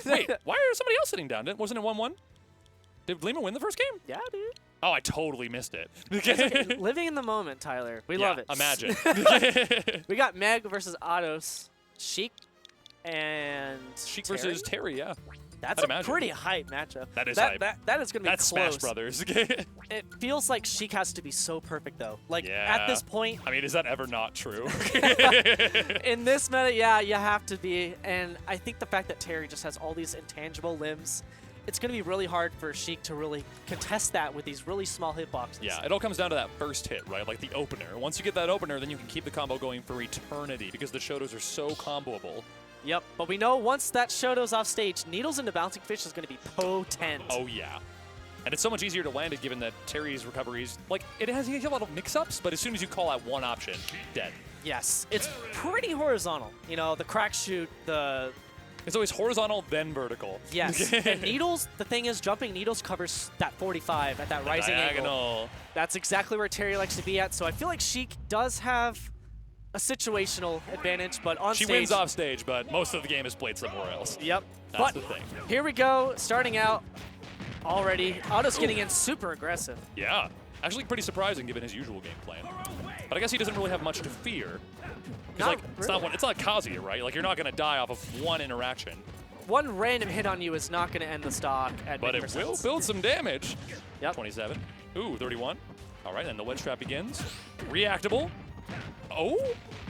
Wait, why are somebody else sitting down? Wasn't it 1-1? Did Lima win the first game? Yeah, dude. Oh, I totally missed it. Okay. Living in the moment, Tyler. We love it. Imagine. We got Meg versus Ados, Sheik, and Sheik Terry? versus Terry, yeah. That's I'd a imagine. pretty hype matchup. That is that, hype. That is going to be That's close. Smash Brothers. It feels like Sheik has to be so perfect, though. Like, Yeah. at this point, I mean, is that ever not true? in this meta, yeah, you have to be. And I think the fact that Terry just has all these intangible limbs, it's going to be really hard for Sheik to really contest that with these really small hitboxes. Yeah, it all comes down to that first hit, right? Like the opener. Once you get that opener, then you can keep the combo going for eternity because the Shotos are so comboable. Yep, but we know once that Shoto's off stage, Needles into Bouncing Fish is going to be potent. Oh, yeah. And it's so much easier to land it given that Terry's recoveries, like, it has a lot of mix-ups, but as soon as you call out one option, dead. Yes, it's pretty horizontal. You know, the crack shoot, the... It's always horizontal, then vertical. Yes, and Needles, the thing is, jumping Needles covers that 45 at that rising angle. Diagonal. That's exactly where Terry likes to be at, so I feel like Sheik does have a situational advantage, but on She stage... wins off stage, but most of the game is played somewhere else. Yep. That's But the thing. here we go, starting out already. Otto's getting in super aggressive. Yeah. Actually pretty surprising given his usual game plan. But I guess he doesn't really have much to fear. Not Like, it's not Kazuya, right? Like, you're not going to die off of one interaction. One random hit on you is not going to end the stock at But it will build some damage. Yep. 27. Ooh, 31. All right, then the wedge trap begins. Reactable. Oh.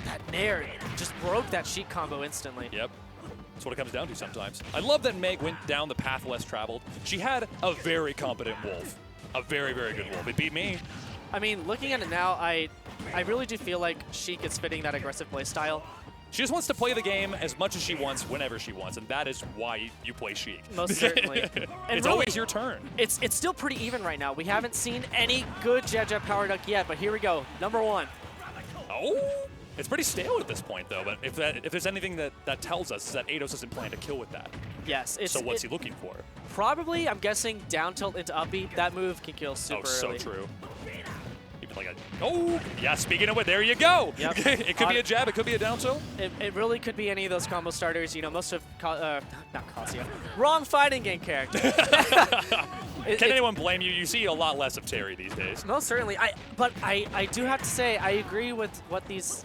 That Nair just broke that Sheik combo instantly. Yep. That's what it comes down to sometimes. I love that Meg went down the path less traveled. She had a very competent Wolf. A very, very good Wolf. It beat me. I mean, looking at it now, I really do feel like Sheik is fitting that aggressive play style. She just wants to play the game as much as she wants, whenever she wants, and that is why you play Sheik. Most certainly. And It's really, always your turn. It's still pretty even right now. We haven't seen any good Jab Jab Power Duck yet, but here we go. Number one. Oh! It's pretty stale at this point, though, but if there's anything that tells us is that Eidos doesn't plan to kill with that. Yes. So what's he looking for? Probably, I'm guessing, down tilt into up B. That move can kill super early. Oh, so true. Even like a... Oh! Yeah, speaking of it, there you go! Yep. It could be a jab, it could be a down tilt. It really could be any of those combo starters. You know, most of... not Kazuya. Wrong fighting game character. Can anyone blame you? You see a lot less of Terry these days. Most certainly. But I do have to say, I agree with what these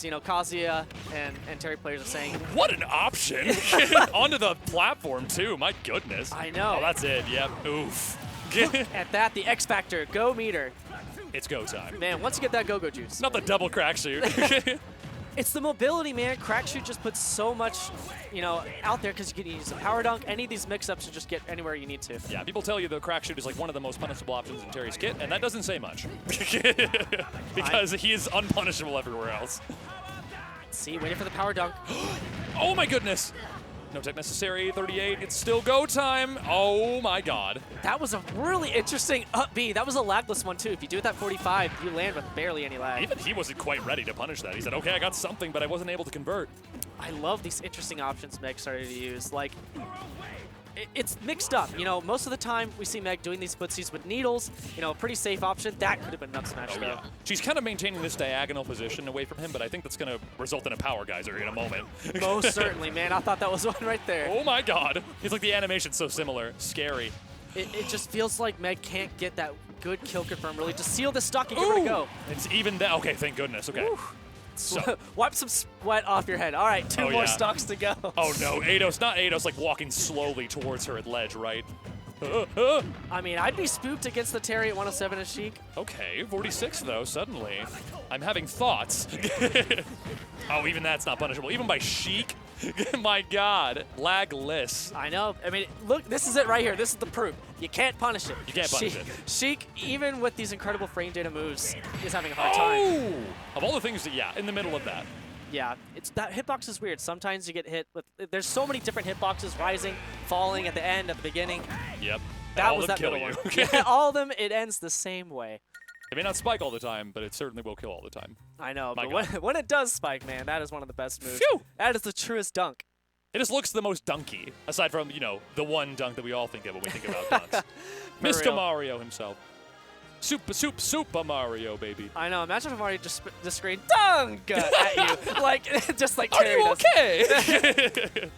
you know, Kazuya and Terry players are saying. What an option! Onto the platform, too. My goodness. I know. Oh, that's it. Yep. Oof. Look at that, the X Factor. Go meter. It's go time. Man, once you get that go-go juice. Not the double crack shoot. It's the mobility, man. Crack shoot just puts so much, you know, out there because you can use a power dunk. Any of these mix-ups to just get anywhere you need to. Yeah, people tell you the crack shoot is like one of the most punishable options in Terry's kit, and that doesn't say much. Because he is unpunishable everywhere else. See, waiting for the power dunk. Oh my goodness! No tech necessary, 38, it's still go time! Oh my god. That was a really interesting up B. That was a lagless one too. If you do it at 45, you land with barely any lag. Even he wasn't quite ready to punish that. He said, okay, I got something, but I wasn't able to convert. I love these interesting options Meg started to use. Like, it's mixed up. You know, most of the time we see Meg doing these footsies with needles. You know, a pretty safe option. That could have been nut smash though. Yeah. She's kind of maintaining this diagonal position away from him, but I think that's going to result in a power geyser in a moment. Most certainly, man. I thought that was one right there. Oh my god. It's like the animation's so similar. Scary. It just feels like Meg can't get that good kill confirm really to seal the stock and give her a go. It's even that. Okay, thank goodness. Okay. Ooh. So. Wipe some sweat off your head. All right, two more stocks to go. Oh no, Eidos, not Eidos, like walking slowly towards her at ledge, right? I mean, I'd be spooked against the Terry at 107 as Sheik. Okay, 46 though, suddenly. I'm having thoughts. Oh, even that's not punishable. Even by Sheik? My god, lagless. I know. I mean, look, this is it right here. This is the proof. You can't punish it. You can't punish it. Sheik, even with these incredible frame data moves, is having a hard time. Of all the things, yeah, in the middle of that. Yeah, it's that hitbox is weird. Sometimes you get hit with. There's so many different hitboxes, rising, falling at the end, at the beginning. Yep. That was that middle one. Yeah, all of them, it ends the same way. It may not spike all the time, but it certainly will kill all the time. I know, but when it does spike, man, that is one of the best moves. Phew! That is the truest dunk. It just looks the most dunky, aside from, you know, the one dunk that we all think of when we think about dunks. Mr. Mario himself. Super Mario, baby. I know. Imagine if Mario just screamed dunk at you, like just like Are Terry you does. okay?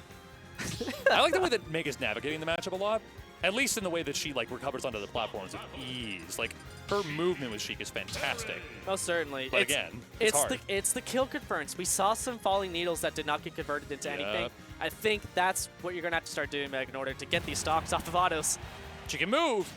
I like the way that Meg is navigating the matchup a lot. At least in the way that she like recovers onto the platforms with ease. Like her movement with Sheik is fantastic. Most certainly. But again, it's hard. It's the kill confirms. We saw some falling needles that did not get converted into anything. I think that's what you're gonna have to start doing, Meg, in order to get these stocks off of autos. She can move,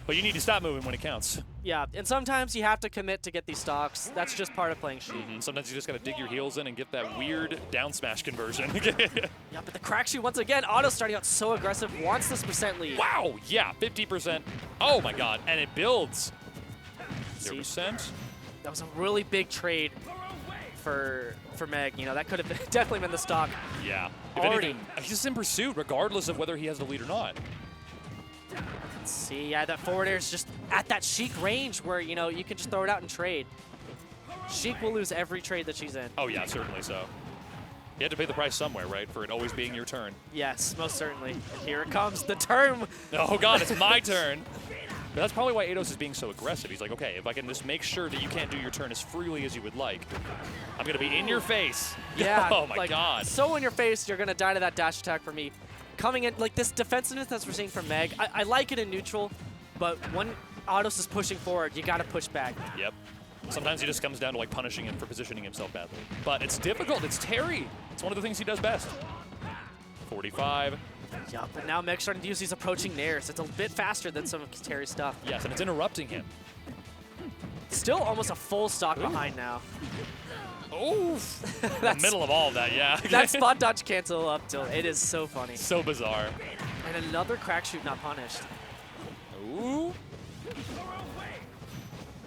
but you need to stop moving when it counts. Yeah, and sometimes you have to commit to get these stocks. That's just part of playing Sheik. Sometimes you just gotta dig your heels in and get that weird down smash conversion. Yeah, but the crack shoot once again, auto starting out so aggressive, wants this percent lead. Wow, yeah, 50%. Oh my god, and it builds. 0%. That was a really big trade for Meg. You know, that could have definitely been the stock. Yeah. If Already. anything, he's just in pursuit, regardless of whether he has the lead or not. Let's see, yeah, that forward air is just at that Sheik range where, you know, you can just throw it out and trade. Sheik will lose every trade that she's in. Oh yeah, certainly so. You had to pay the price somewhere, right, for it always being your turn. Yes, most certainly. And here it comes, the turn. Oh god, it's my turn. But that's probably why Eidos is being so aggressive. He's like, okay, if I can just make sure that you can't do your turn as freely as you would like, I'm going to be in your face. Yeah. Oh my like, god. So in your face, you're going to die to that dash attack for me. Coming in, like this defensiveness that we're seeing from Meg, I like it in neutral, but when Eidos is pushing forward, you got to push back. Yep. Sometimes he just comes down to like punishing him for positioning himself badly. But it's difficult. It's Terry. It's one of the things he does best. 45. Yup, and now Meg's starting to use these approaching nairs. It's a bit faster than some of Terry's stuff. Yes, and it's interrupting him. Still almost a full stock behind now. Oh, in the middle of all of that, yeah. That spot dodge cancel up tilt. It is so funny. So bizarre. And another crack shoot not punished. Ooh.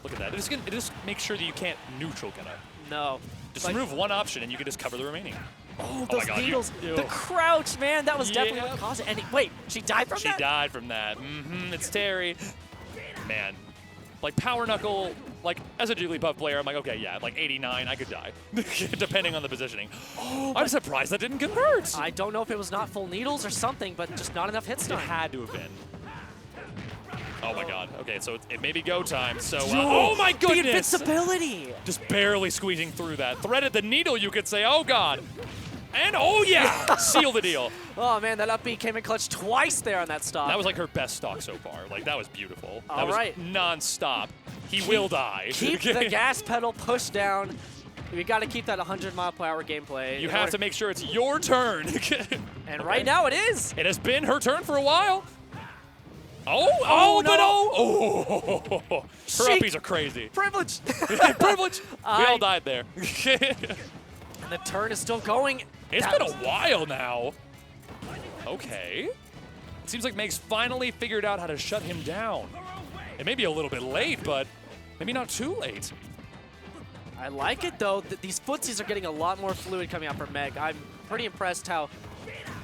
Look at that. It just makes sure that you can't neutral kind of. No. Just like, remove one option and you can just cover the remaining. Oh, my those God, needles. ew. The crouch, man. That was definitely Yeah. what caused it. And wait, she died from that? She died from that. It's Terry. Man. Like, Power Knuckle, like, as a Jigglypuff player, I'm like, okay, yeah, like 89, I could die. Depending on the positioning. Oh, I'm surprised that didn't convert. I don't know if it was not full needles or something, but just not enough hit stun. It had to have been. Oh my god. Okay, so it may be go time. So, oh my goodness! The invincibility! Just barely squeezing through that. Threaded the needle, you could say. Oh god. And oh yeah! Seal the deal. Oh man, that up B came in clutch twice there on that stock. That was like her best stock so far. Like, that was beautiful. All that was right. non-stop. He will die. Keep the gas pedal pushed down. We got to keep that 100-mile-per-hour gameplay. You have to make sure it's your turn. And right now it is. It has been her turn for a while. Oh, no. but oh! Her Sheik. uppies are crazy. Privilege. Privilege. We all died there. And the turn is still going. It's been a while now. Okay. It seems like Meg's finally figured out how to shut him down. It may be a little bit late, but maybe not too late. I like it, though. These footsies are getting a lot more fluid coming out from Meg. I'm pretty impressed how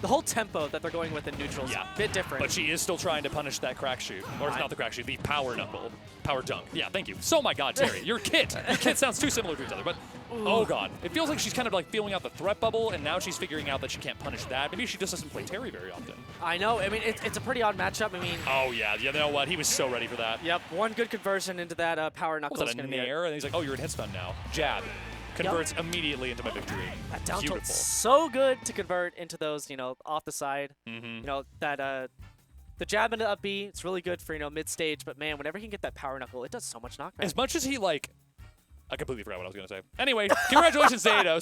the whole tempo that they're going with in neutral is a bit different. But she is still trying to punish that crack shoot. Or it's not the crack shoot, the power knuckle. Power dunk. Yeah, thank you. So, my God, Terry, your kit. Your kit sounds too similar to each other, but oh, God. It feels like she's kind of like feeling out the threat bubble, and now she's figuring out that she can't punish that. Maybe she just doesn't play Terry very often. I know. I mean, it's a pretty odd matchup. I mean... Oh, yeah. You know what? He was so ready for that. Yep. One good conversion into that power knuckle is going to be it. And he's like, oh, you're in hit stun now. Jab. Converts immediately into my victory. That down tilt's Beautiful. so good to convert into those, you know, off the side. Mm-hmm. You know, that the jab into up B, it's really good for, you know, mid-stage. But, man, whenever he can get that power knuckle, it does so much knockback. As much as he, like... I completely forgot what I was going to say. Anyway, congratulations to Eidos. I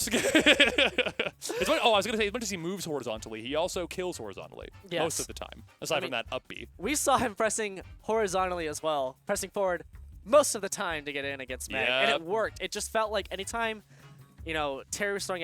was going to say, as much as he moves horizontally, he also kills horizontally most of the time, aside from that up B. We saw him pressing horizontally as well, pressing forward most of the time to get in against Meg, and it worked. It just felt like anytime, you know, Terry was throwing